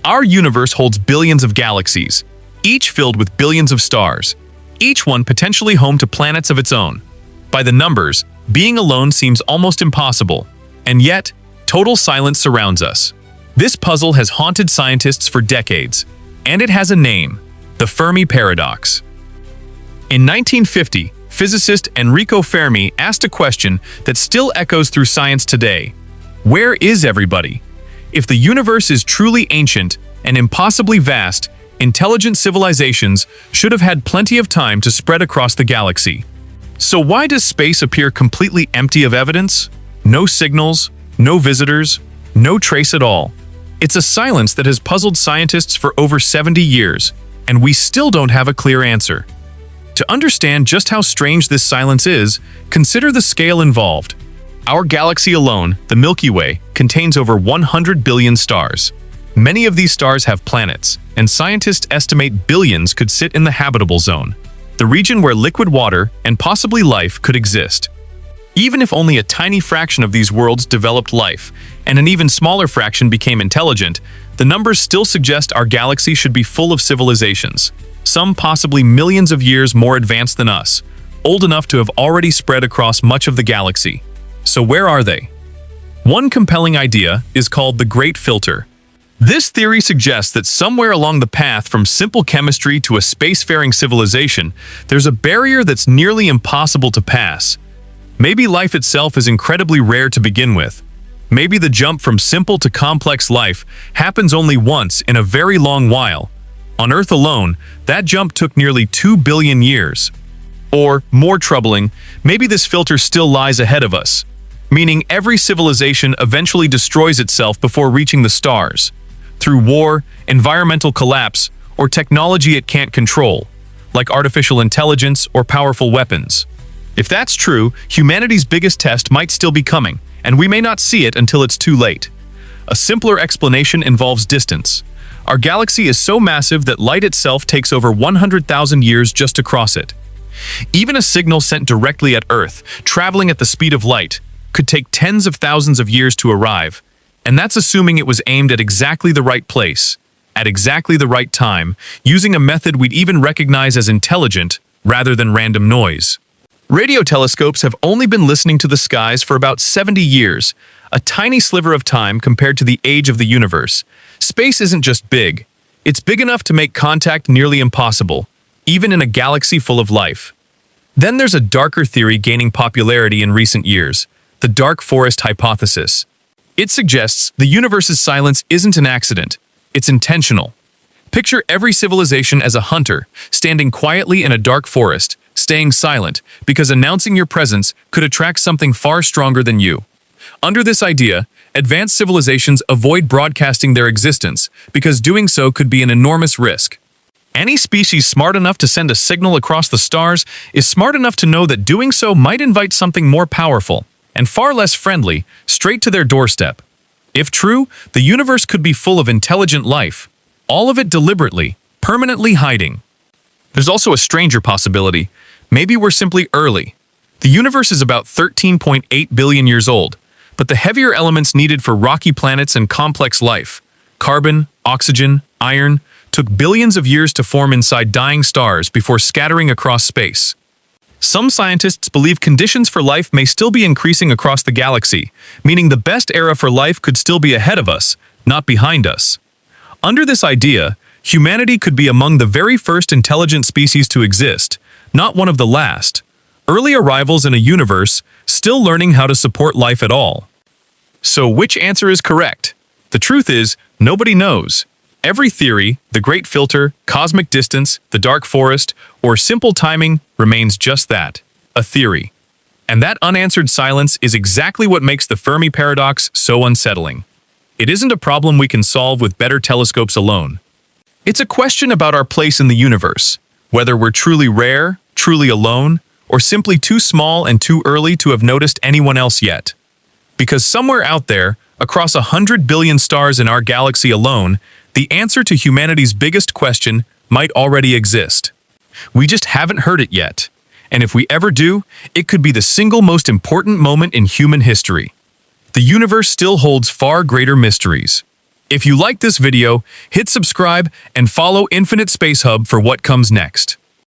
Our universe holds billions of galaxies, each filled with billions of stars, each one potentially home to planets of its own. By the numbers, being alone seems almost impossible, and yet, total silence surrounds us. This puzzle has haunted scientists for decades, and it has a name: the Fermi Paradox. In 1950, physicist Enrico Fermi asked a question that still echoes through science today. Where is everybody? If the universe is truly ancient and impossibly vast, intelligent civilizations should have had plenty of time to spread across the galaxy. So why does space appear completely empty of evidence? No signals, no visitors, no trace at all. It's a silence that has puzzled scientists for over 70 years, and we still don't have a clear answer. To understand just how strange this silence is, consider the scale involved. Our galaxy alone, the Milky Way, contains over 100 billion stars. Many of these stars have planets, and scientists estimate billions could sit in the habitable zone, the region where liquid water and possibly life could exist. Even if only a tiny fraction of these worlds developed life, and an even smaller fraction became intelligent, the numbers still suggest our galaxy should be full of civilizations, some possibly millions of years more advanced than us, old enough to have already spread across much of the galaxy. So where are they? One compelling idea is called the Great Filter. This theory suggests that somewhere along the path from simple chemistry to a spacefaring civilization, there's a barrier that's nearly impossible to pass. Maybe life itself is incredibly rare to begin with. Maybe the jump from simple to complex life happens only once in a very long while. On Earth alone, that jump took nearly 2 billion years. Or, more troubling, maybe this filter still lies ahead of us, meaning every civilization eventually destroys itself before reaching the stars, through war, environmental collapse, or technology it can't control, like artificial intelligence or powerful weapons. If that's true, humanity's biggest test might still be coming, and we may not see it until it's too late. A simpler explanation involves distance. Our galaxy is so massive that light itself takes over 100,000 years just to cross it. Even a signal sent directly at Earth, traveling at the speed of light, could take tens of thousands of years to arrive, and that's assuming it was aimed at exactly the right place, at exactly the right time, using a method we'd even recognize as intelligent rather than random noise. Radio telescopes have only been listening to the skies for about 70 years, a tiny sliver of time compared to the age of the universe. Space isn't just big. It's big enough to make contact nearly impossible, even in a galaxy full of life. Then there's a darker theory gaining popularity in recent years, the dark forest hypothesis. It suggests the universe's silence isn't an accident, it's intentional. Picture every civilization as a hunter, standing quietly in a dark forest, staying silent, because announcing your presence could attract something far stronger than you. Under this idea, advanced civilizations avoid broadcasting their existence, because doing so could be an enormous risk. Any species smart enough to send a signal across the stars is smart enough to know that doing so might invite something more powerful, and far less friendly, straight to their doorstep. If true, the universe could be full of intelligent life, all of it deliberately, permanently hiding. There's also a stranger possibility. Maybe we're simply early. The universe is about 13.8 billion years old, but the heavier elements needed for rocky planets and complex life, carbon, oxygen, iron, took billions of years to form inside dying stars before scattering across space. Some scientists believe conditions for life may still be increasing across the galaxy, meaning the best era for life could still be ahead of us, not behind us. Under this idea, humanity could be among the very first intelligent species to exist, not one of the last. Early arrivals in a universe still learning how to support life at all. So which answer is correct? The truth is, nobody knows. Every theory, the Great Filter, cosmic distance, the dark forest, or simple timing remains just that, a theory. And that unanswered silence is exactly what makes the Fermi Paradox so unsettling. It isn't a problem we can solve with better telescopes alone. It's a question about our place in the universe, whether we're truly rare, truly alone, or simply too small and too early to have noticed anyone else yet. Because somewhere out there, across 100 billion stars in our galaxy alone, the answer to humanity's biggest question might already exist. We just haven't heard it yet. And if we ever do, it could be the single most important moment in human history. The universe still holds far greater mysteries. If you like this video, hit subscribe and follow Infinite Space Hub for what comes next.